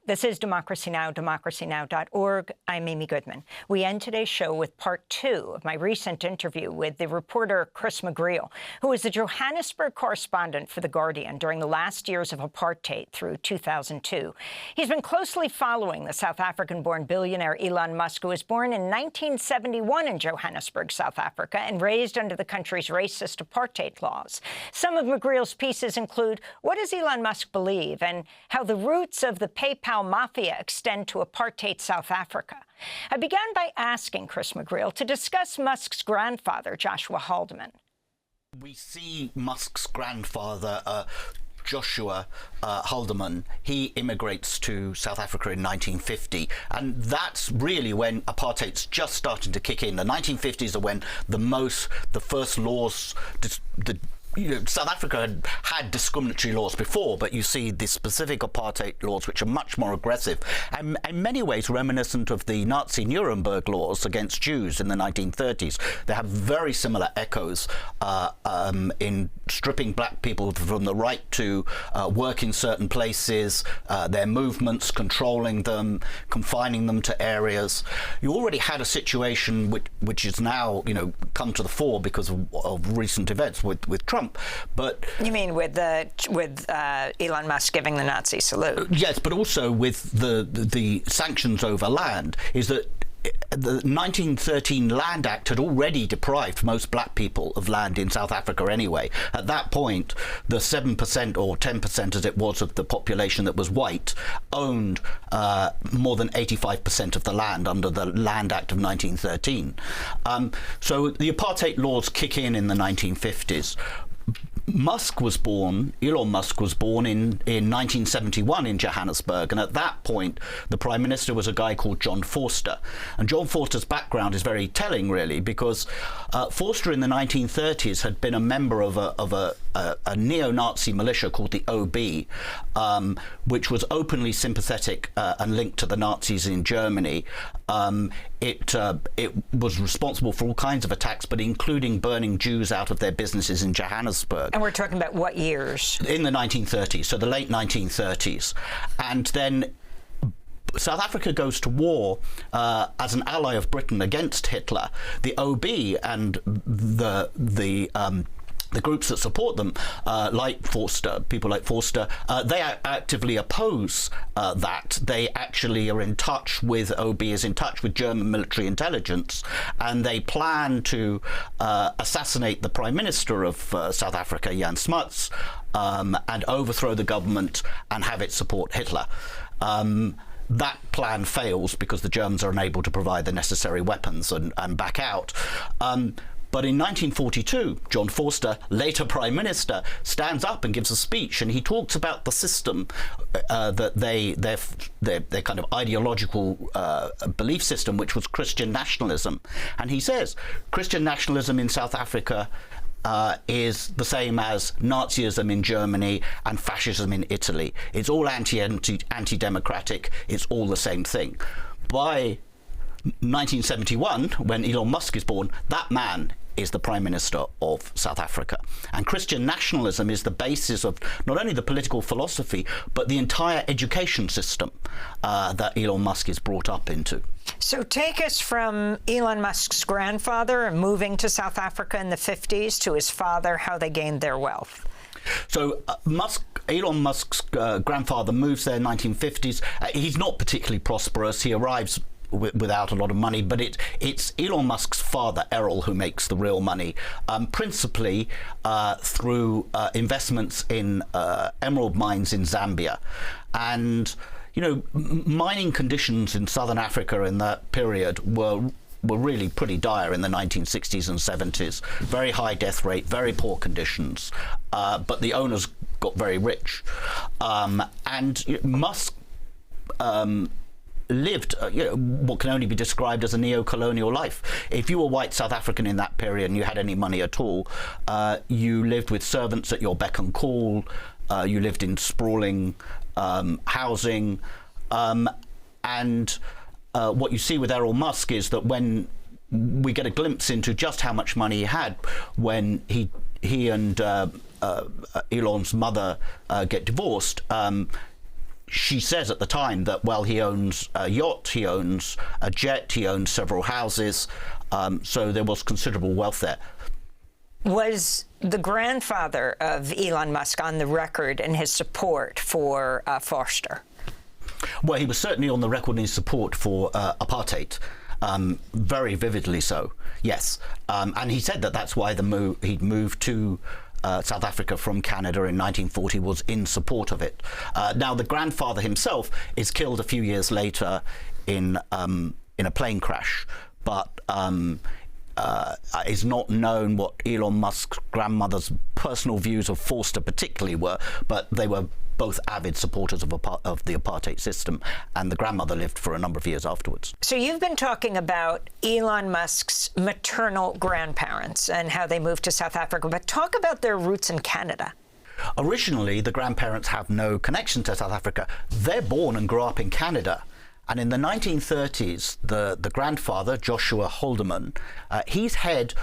This is Democracy Now!, democracynow.org. I'm Amy Goodman. We end today's show with part 2 of my recent interview with the reporter Chris McGreal, who was the Johannesburg correspondent for The Guardian during the last years of apartheid through 2002. He's been closely following the South African-born billionaire Elon Musk, who was born in 1971 in Johannesburg, South Africa, and raised under the country's racist apartheid laws. Some of McGreal's pieces include what does Elon Musk believe and how the roots of the PayPal mafia extend to apartheid South Africa. I began by asking Chris McGreal to discuss Musk's grandfather, Joshua Haldeman. We see Musk's grandfather, Joshua Haldeman. He immigrates to South Africa in 1950, and that's really when apartheid's just starting to kick in. The 1950s are when the first laws, South Africa had discriminatory laws before, but you see the specific apartheid laws, which are much more aggressive and in many ways reminiscent of the Nazi Nuremberg laws against Jews in the 1930s. They have very similar echoes in stripping black people from the right to work in certain places, their movements, controlling them, confining them to areas. You already had a situation which is now, come to the fore because of recent events with Trump. But you mean with Elon Musk giving the Nazi salute? Yes, but also with the sanctions over land, is that the 1913 Land Act had already deprived most black people of land in South Africa anyway. At that point, the 7% or 10% as it was of the population that was white owned more than 85% of the land under the Land Act of 1913. So the apartheid laws kick in the 1950s. Elon Musk was born in 1971 in Johannesburg, and at that point the Prime Minister was a guy called John Vorster. And John Vorster's background is very telling, really, because Vorster in the 1930s had been a member of a neo-Nazi militia called the OB, which was openly sympathetic and linked to the Nazis in Germany. It was responsible for all kinds of attacks, but including burning Jews out of their businesses in Johannesburg. And we're talking about what years? In the 1930s, so the late 1930s. And then South Africa goes to war as an ally of Britain against Hitler. The OB and the groups that support them, like Vorster, people like Vorster, they actively oppose that. They actually are in touch with, OB is in touch with German military intelligence, and they plan to assassinate the Prime Minister of South Africa, Jan Smuts, and overthrow the government and have it support Hitler. That plan fails because the Germans are unable to provide the necessary weapons and back out. But in 1942, John Vorster, later Prime Minister, stands up and gives a speech, and he talks about the system that their kind of ideological belief system, which was Christian nationalism. And he says, Christian nationalism in South Africa is the same as Nazism in Germany and fascism in Italy. It's all anti-democratic. It's all the same thing. By 1971, when Elon Musk is born, that man is the Prime Minister of South Africa. And Christian nationalism is the basis of not only the political philosophy, but the entire education system that Elon Musk is brought up into. So take us from Elon Musk's grandfather and moving to South Africa in the 50s to his father, how they gained their wealth. So Elon Musk's grandfather moves there in the 1950s. He's not particularly prosperous. He arrives without a lot of money, but it's Elon Musk's father, Errol, who makes the real money, principally through investments in emerald mines in Zambia. And mining conditions in southern Africa in that period were really pretty dire in the 1960s and 70s. Very high death rate, very poor conditions, but the owners got very rich. And Musk lived what can only be described as a neo-colonial life. If you were white South African in that period and you had any money at all, you lived with servants at your beck and call, you lived in sprawling housing, and what you see with Elon Musk is that when we get a glimpse into just how much money he had when he and Elon's mother get divorced, she says at the time that, well, he owns a yacht, he owns a jet, he owns several houses, so there was considerable wealth there. Was the grandfather of Elon Musk on the record in his support for Forster? Well, he was certainly on the record in his support for apartheid, very vividly so, yes. And he said that that's why he'd moved to South Africa from Canada in 1940 was in support of it. Now, the grandfather himself is killed a few years later in a plane crash, but is not known what Elon Musk's grandmother's personal views of Forster particularly were, but they were both avid supporters of the apartheid system, and the grandmother lived for a number of years afterwards. So you've been talking about Elon Musk's maternal grandparents and how they moved to South Africa, but talk about their roots in Canada. Originally, the grandparents have no connection to South Africa. They're born and grew up in Canada. And in the 1930s, the grandfather, Joshua Haldeman, he's head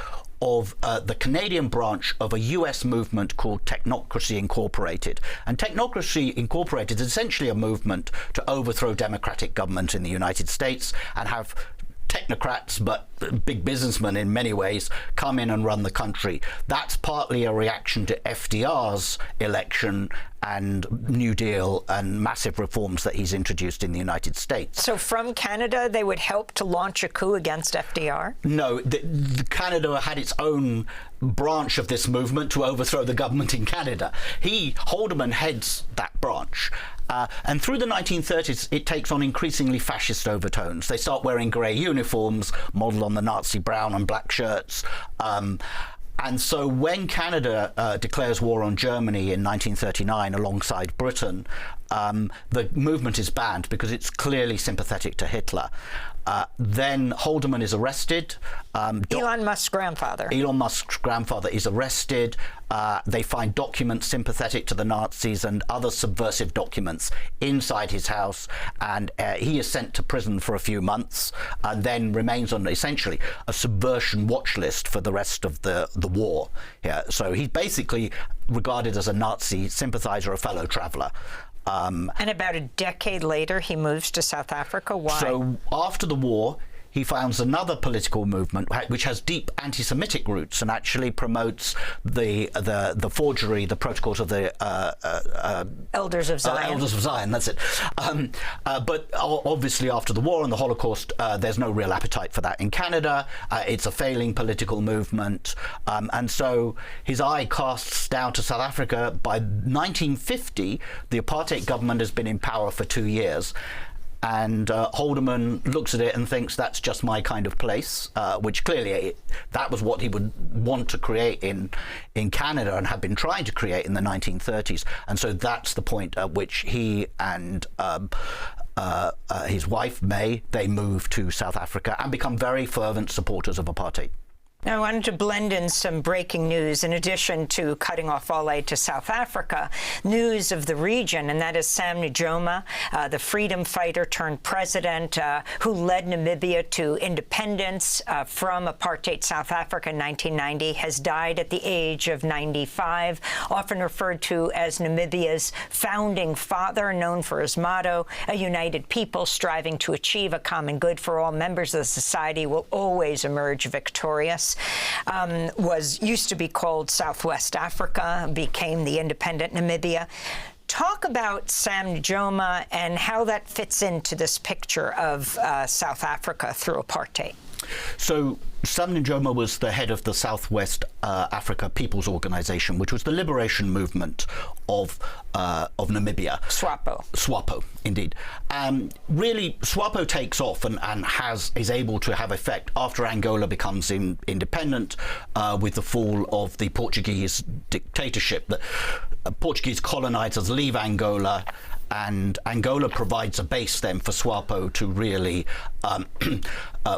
of the Canadian branch of a US movement called Technocracy Incorporated. And Technocracy Incorporated is essentially a movement to overthrow democratic government in the United States and have technocrats, but big businessmen in many ways, come in and run the country. That's partly a reaction to FDR's election and New Deal and massive reforms that he's introduced in the United States. So from Canada, they would help to launch a coup against FDR? No, Canada had its own branch of this movement to overthrow the government in Canada. Haldeman heads that branch. And through the 1930s, it takes on increasingly fascist overtones. They start wearing grey uniforms, modelled on the Nazi brown and black shirts. And so when Canada declares war on Germany in 1939 alongside Britain, the movement is banned because it's clearly sympathetic to Hitler. Then Haldeman is arrested. Elon Musk's grandfather. Elon Musk's grandfather is arrested. They find documents sympathetic to the Nazis and other subversive documents inside his house, and he is sent to prison for a few months and then remains on essentially a subversion watch list for the rest of the war. Yeah, so he's basically regarded as a Nazi sympathizer, a fellow traveler. And about a decade later, he moves to South Africa. Why? So after the war, he founds another political movement which has deep anti-Semitic roots and actually promotes the forgery, the protocols of the Elders of Zion. Elders of Zion, that's it. But obviously after the war and the Holocaust, there's no real appetite for that in Canada. It's a failing political movement. And so his eye casts down to South Africa. By 1950, the apartheid government has been in power for 2 years. And Haldeman looks at it and thinks that's just my kind of place, which clearly that was what he would want to create in Canada and had been trying to create in the 1930s. And so that's the point at which he and his wife, May, they move to South Africa and become very fervent supporters of apartheid. Now, I wanted to blend in some breaking news in addition to cutting off all aid to South Africa, news of the region, and that is Sam Nujoma, the freedom fighter turned president who led Namibia to independence from apartheid South Africa in 1990, has died at the age of 95, often referred to as Namibia's founding father, known for his motto, a united people striving to achieve a common good for all members of the society will always emerge victorious. Used to be called Southwest Africa, became the independent Namibia. Talk about Sam Nujoma and how that fits into this picture of South Africa through apartheid. So Sam Nujoma was the head of the Southwest Africa People's Organization, which was the liberation movement of Namibia. SWAPO, indeed. Really, SWAPO takes off and is able to have effect after Angola becomes independent with the fall of the Portuguese dictatorship. The Portuguese colonizers leave Angola, and Angola provides a base then for SWAPO to really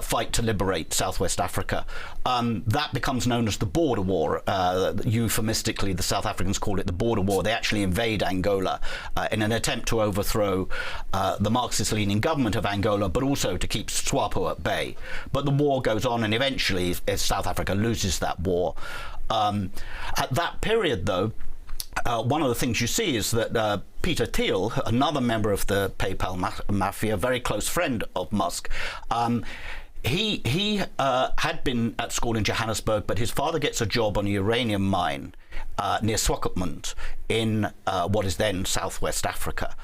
fight to liberate Southwest Africa. That becomes known as the Border War. Euphemistically, the South Africans call it the Border War. They actually invade Angola in an attempt to overthrow the Marxist-leaning government of Angola, but also to keep SWAPO at bay. But the war goes on, and eventually South Africa loses that war. At that period, though, one of the things you see is that Peter Thiel, another member of the PayPal mafia, very close friend of Musk, he had been at school in Johannesburg, but his father gets a job on a uranium mine near Swakopmund in what is then southwest Africa.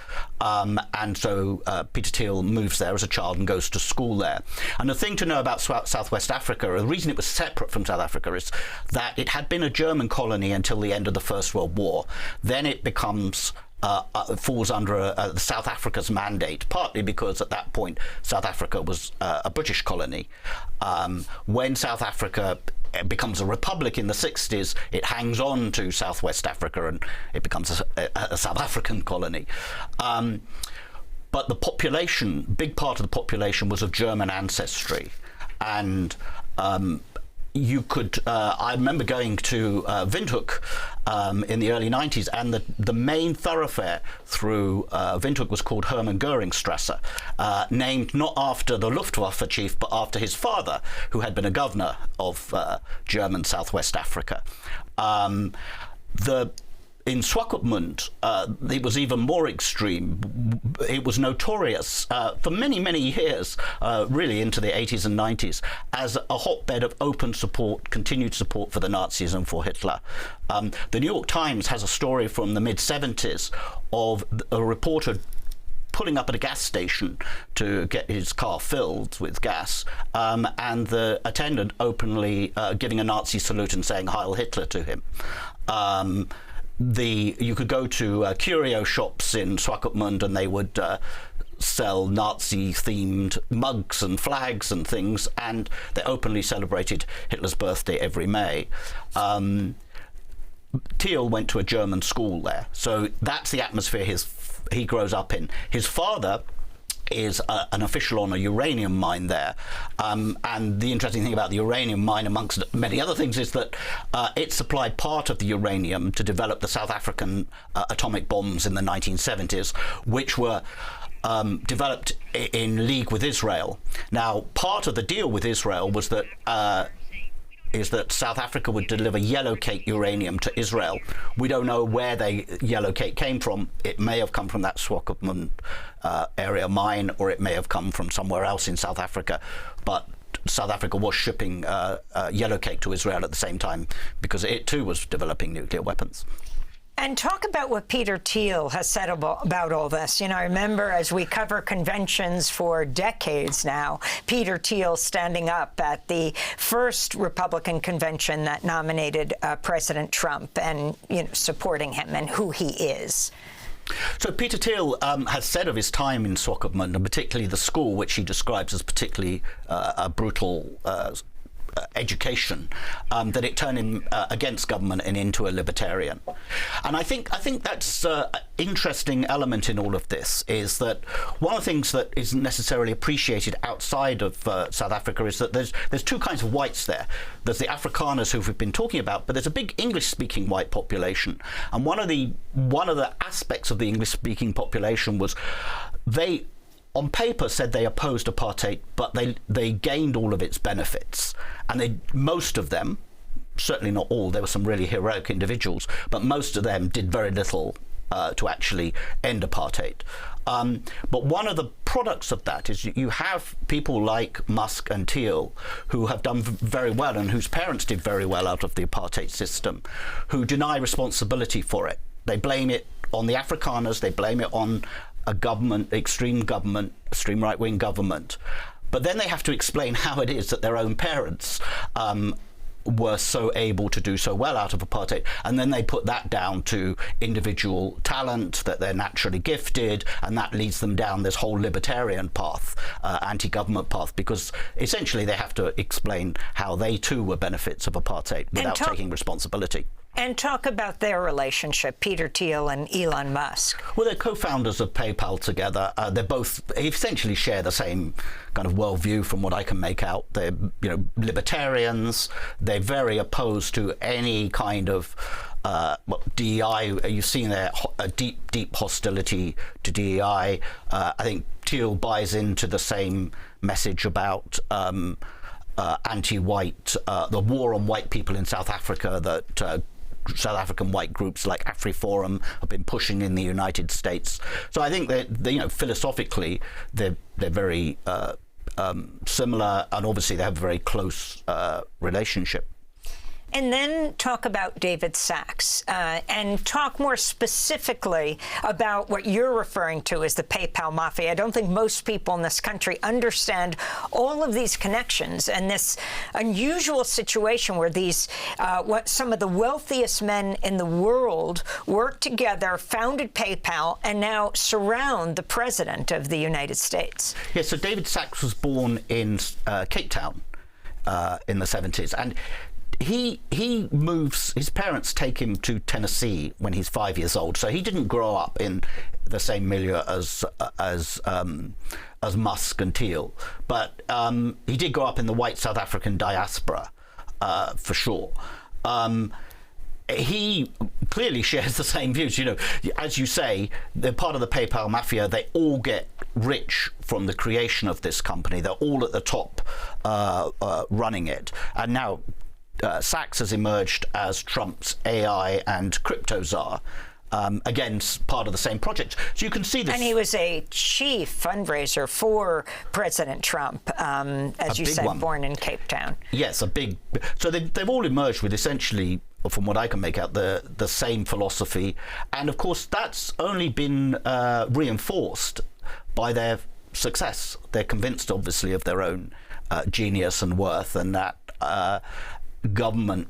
And so Peter Thiel moves there as a child and goes to school there. And the thing to know about southwest Africa, or the reason it was separate from South Africa, is that it had been a German colony until the end of the First World War. Then it becomes falls under South Africa's mandate, partly because at that point South Africa was a British colony. When South Africa becomes a republic in the 60s, it hangs on to Southwest Africa and it becomes a South African colony. But the population, big part of the population was of German ancestry. And you could, I remember going to Windhoek in the early 90s, and the main thoroughfare through Windhoek was called Hermann Göringstrasse, named not after the Luftwaffe chief, but after his father, who had been a governor of German Southwest Africa. In Swakopmund, it was even more extreme. It was notorious for many, many years, really into the 80s and 90s, as a hotbed of open support, continued support for the Nazis and for Hitler. The New York Times has a story from the mid-70s of a reporter pulling up at a gas station to get his car filled with gas, and the attendant openly giving a Nazi salute and saying Heil Hitler to him. You could go to curio shops in Swakopmund and they would sell Nazi-themed mugs and flags and things, and they openly celebrated Hitler's birthday every May. Thiel went to a German school there, so that's the atmosphere he grows up in. His father is an official on a uranium mine there, and the interesting thing about the uranium mine, amongst many other things, is that it supplied part of the uranium to develop the South African atomic bombs in the 1970s, which were developed in league with Israel. Now, part of the deal with Israel was that South Africa would deliver yellow cake uranium to Israel. We don't know where the yellow cake came from. It may have come from that Swakopmund area mine, or it may have come from somewhere else in South Africa. But South Africa was shipping yellow cake to Israel at the same time, because it too was developing nuclear weapons. And talk about what Peter Thiel has said about all this. You know, I remember as we cover conventions for decades now, Peter Thiel standing up at the first Republican convention that nominated President Trump and, you know, supporting him and who he is. So Peter Thiel has said of his time in Swakopmund, and particularly the school, which he describes as particularly a brutal education, that it turned him against government and into a libertarian. And I think that's an interesting element in all of this, is that one of the things that isn't necessarily appreciated outside of South Africa is that there's two kinds of whites there. There's the Afrikaners who we've been talking about, but there's a big English-speaking white population. And one of the aspects of the English-speaking population was they, on paper, said they opposed apartheid, but they gained all of its benefits. And most of them, certainly not all, there were some really heroic individuals, but most of them did very little to actually end apartheid. But one of the products of that is you have people like Musk and Thiel who have done very well, and whose parents did very well out of the apartheid system, who deny responsibility for it. They blame it on the Afrikaners, they blame it on a extreme right-wing government. But then they have to explain how it is that their own parents were so able to do so well out of apartheid, and then they put that down to individual talent, that they're naturally gifted, and that leads them down this whole libertarian path, anti-government path, because essentially they have to explain how they too were benefits of apartheid without taking responsibility. And talk about their relationship, Peter Thiel and Elon Musk. Well, they're co-founders of PayPal together. They both essentially share the same kind of worldview, from what I can make out. They're, libertarians. They're very opposed to any kind of DEI. You've seen there a deep hostility to DEI. I think Thiel buys into the same message about anti-white, the war on white people in South Africa that South African white groups like AfriForum have been pushing in the United States. So I think that philosophically they're very similar, and obviously they have a very close relationship. And then talk about David Sachs and talk more specifically about what you're referring to as the PayPal mafia. I don't think most people in this country understand all of these connections and this unusual situation where these some of the wealthiest men in the world work together, founded PayPal, and now surround the president of the United States. Yeah, so David Sachs was born in Cape Town in the 70s, and he moves. His parents take him to Tennessee when he's 5 years old, so he didn't grow up in the same milieu as Musk and Thiel, but he did grow up in the white South African diaspora, for sure. He clearly shares the same views. As you say, they're part of the PayPal mafia. They all get rich from the creation of this company. They're all at the top running it, and now Sachs has emerged as Trump's AI and crypto czar. Again, part of the same project. So you can see this. And he was a chief fundraiser for President Trump, as you said, born in Cape Town. Yes, a big. So they've all emerged with essentially, from what I can make out, the same philosophy. And of course, that's only been reinforced by their success. They're convinced, obviously, of their own genius and worth, and that government,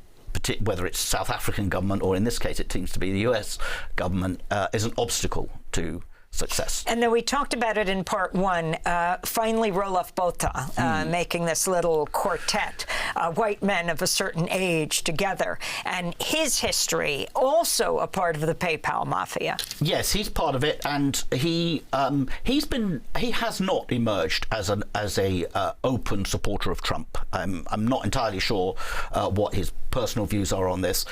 whether it's South African government or in this case it seems to be the US government, is an obstacle to success. And then we talked about it in part one. Finally, Rolof Ba making this little quartet, white men of a certain age together, and his history also a part of the PayPal mafia. Yes, he's part of it, and he has not emerged as a open supporter of Trump. I'm not entirely sure what his personal views are on this,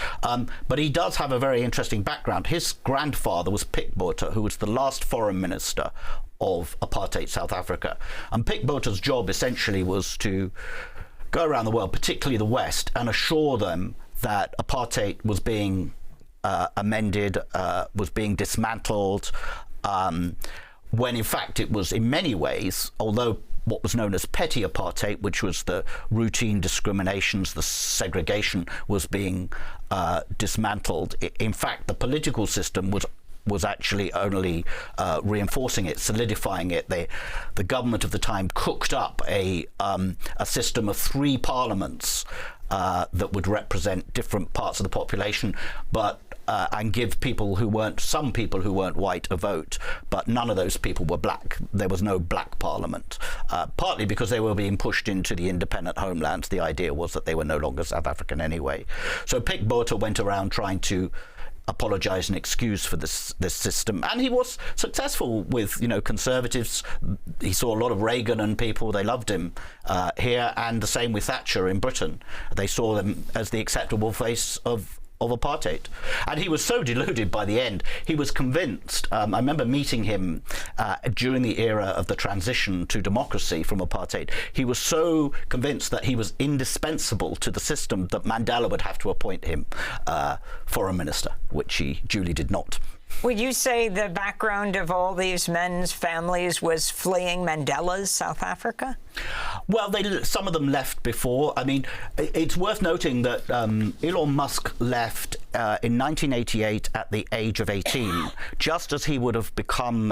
but he does have a very interesting background. His grandfather was Pik Botha, who was the last foreign minister of apartheid South Africa, and Pik Botha's job essentially was to go around the world, particularly the West, and assure them that apartheid was being amended, was being dismantled, when in fact it was in many ways, although what was known as petty apartheid, which was the routine discriminations, the segregation, was being dismantled. In fact, the political system was actually only reinforcing it, solidifying it. The government of the time cooked up a system of 3 parliaments that would represent different parts of the population, but and give some people who weren't white a vote, but none of those people were black. There was no black parliament, partly because they were being pushed into the independent homelands. The idea was that they were no longer South African anyway. So Pik Botha went around trying to apologize and excuse for this system, and he was successful with conservatives. He saw a lot of Reagan and people. They loved him here, and the same with Thatcher in Britain. They saw them as the acceptable face of apartheid, and he was so deluded by the end. He was convinced. I remember meeting him during the era of the transition to democracy from apartheid. He was so convinced that he was indispensable to the system that Mandela would have to appoint him foreign minister, which he duly did not. Would you say the background of all these men's families was fleeing Mandela's South Africa? Well, some of them left before. I mean, it's worth noting that Elon Musk left in 1988 at the age of 18, just as he would have become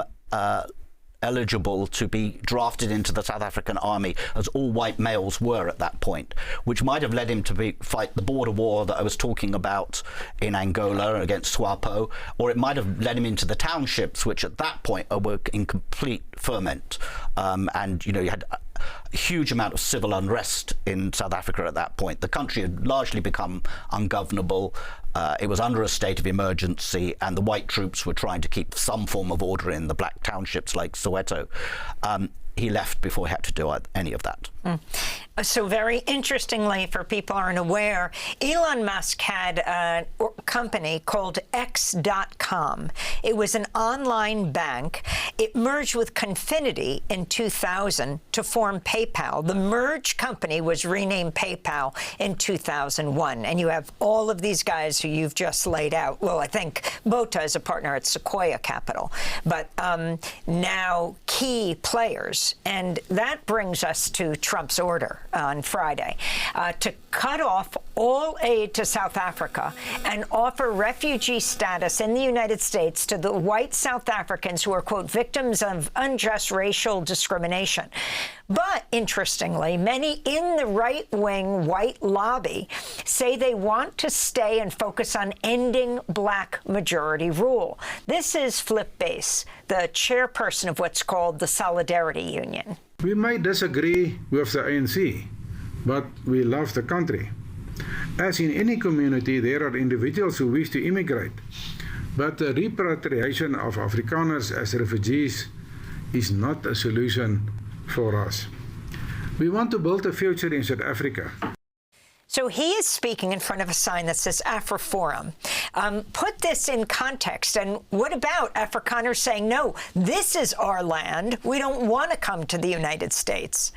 eligible to be drafted into the South African army, as all white males were at that point, which might have led him to fight the border war that I was talking about in Angola against SWAPO, or it might have led him into the townships, which at that point were in complete ferment. And you had a huge amount of civil unrest in South Africa at that point. The country had largely become ungovernable. It was under a state of emergency, and the white troops were trying to keep some form of order in the black townships like Soweto. he left before he had to do any of that. So very interestingly, for people who aren't aware, Elon Musk had a company called X.com. It was an online bank. It merged with Confinity in 2000 to form PayPal. The merged company was renamed PayPal in 2001. And you have all of these guys who you've just laid out. Well, I think Botha is a partner at Sequoia Capital, but now key players. And that brings us to Trump's order on Friday to cut off all aid to South Africa and offer refugee status in the United States to the white South Africans who are, quote, victims of unjust racial discrimination. But interestingly, many in the right-wing white lobby say they want to stay and focus on ending black majority rule. This is Flip Bass, the chairperson of what's called the Solidarity Union. We might disagree with the ANC, but we love the country. As in any community, there are individuals who wish to immigrate, but the repatriation of Afrikaners as refugees is not a solution for us. We want to build a future in South Africa. So he is speaking in front of a sign that says AfriForum. Put this in context. And what about Afrikaners saying, no, this is our land. We don't want to come to the United States?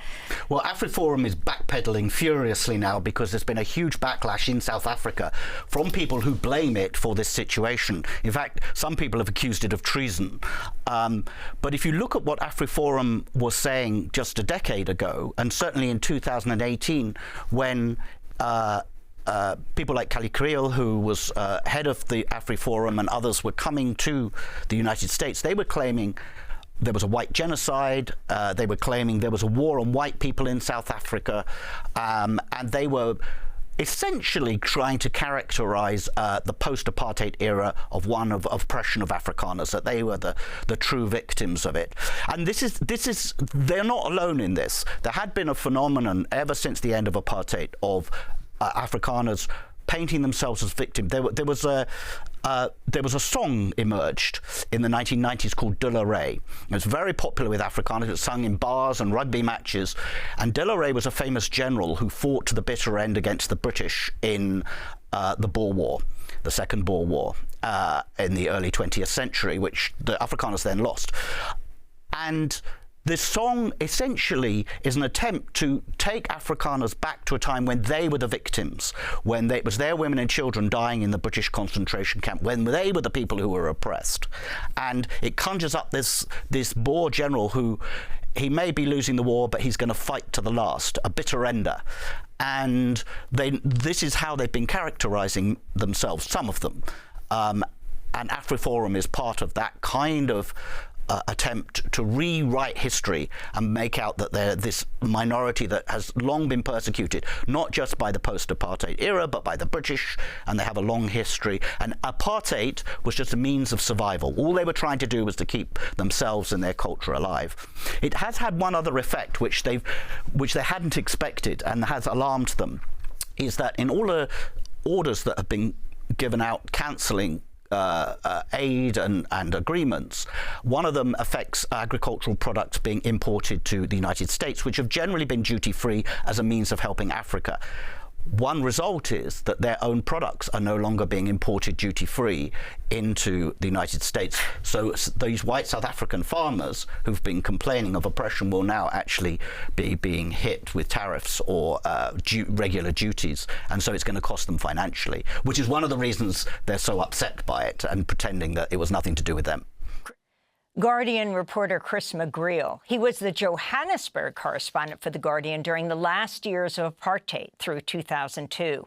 Well, AfriForum is backpedaling furiously now because there's been a huge backlash in South Africa from people who blame it for this situation. In fact, some people have accused it of treason. But if you look at what AfriForum was saying just a decade ago, and certainly in 2018, when people like Kali Kriel, who was head of the AfriForum, and others were coming to the United States, they were claiming there was a white genocide, they were claiming there was a war on white people in South Africa, and they were essentially trying to characterize the post-apartheid era of one of oppression of Afrikaners, that they were the true victims of it. And this is they're not alone in this. There had been a phenomenon ever since the end of apartheid of Afrikaners painting themselves as victims. There was a song emerged in the 1990s called De La Rey. It was very popular with Afrikaners. It was sung in bars and rugby matches. And De La Rey was a famous general who fought to the bitter end against the British in the Boer War, the Second Boer War, in the early 20th century, which the Afrikaners then lost. And this song essentially is an attempt to take Afrikaners back to a time when they were the victims, when it was their women and children dying in the British concentration camp, when they were the people who were oppressed. And it conjures up this Boer general who, he may be losing the war, but he's going to fight to the last, a bitter ender. And this is how they've been characterizing themselves, some of them. And AfriForum is part of that kind of attempt to rewrite history and make out that they're this minority that has long been persecuted, not just by the post-apartheid era, but by the British, and they have a long history. And apartheid was just a means of survival. All they were trying to do was to keep themselves and their culture alive. It has had one other effect, which they hadn't expected and has alarmed them, is that in all the orders that have been given out cancelling aid and agreements, one of them affects agricultural products being imported to the United States, which have generally been duty-free as a means of helping Africa. One result is that their own products are no longer being imported duty-free into the United States. So these white South African farmers who've been complaining of oppression will now actually be being hit with tariffs or regular duties. And so it's going to cost them financially, which is one of the reasons they're so upset by it and pretending that it was nothing to do with them. Guardian reporter Chris McGreal. He was the Johannesburg correspondent for The Guardian during the last years of apartheid through 2002.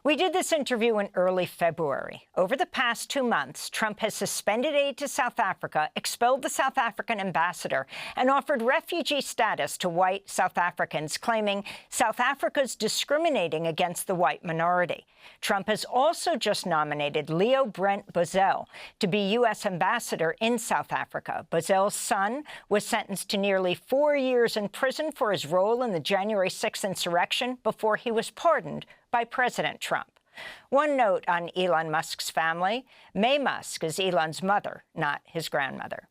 We did this interview in early February. Over the past 2 months, Trump has suspended aid to South Africa, expelled the South African ambassador, and offered refugee status to white South Africans, claiming South Africa's discriminating against the white minority. Trump has also just nominated Leo Brent Bozell to be U.S. ambassador in South Africa. Bozell's son was sentenced to nearly 4 years in prison for his role in the January 6th insurrection before he was pardoned by President Trump. One note on Elon Musk's family: May Musk is Elon's mother, not his grandmother.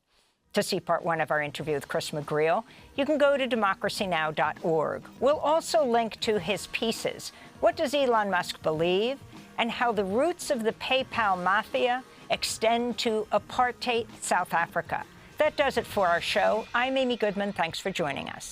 To see part 1 of our interview with Chris McGreal, you can go to democracynow.org. We'll also link to his pieces, What Does Elon Musk Believe? And How the Roots of the PayPal Mafia Extend to Apartheid South Africa. That does it for our show. I'm Amy Goodman. Thanks for joining us.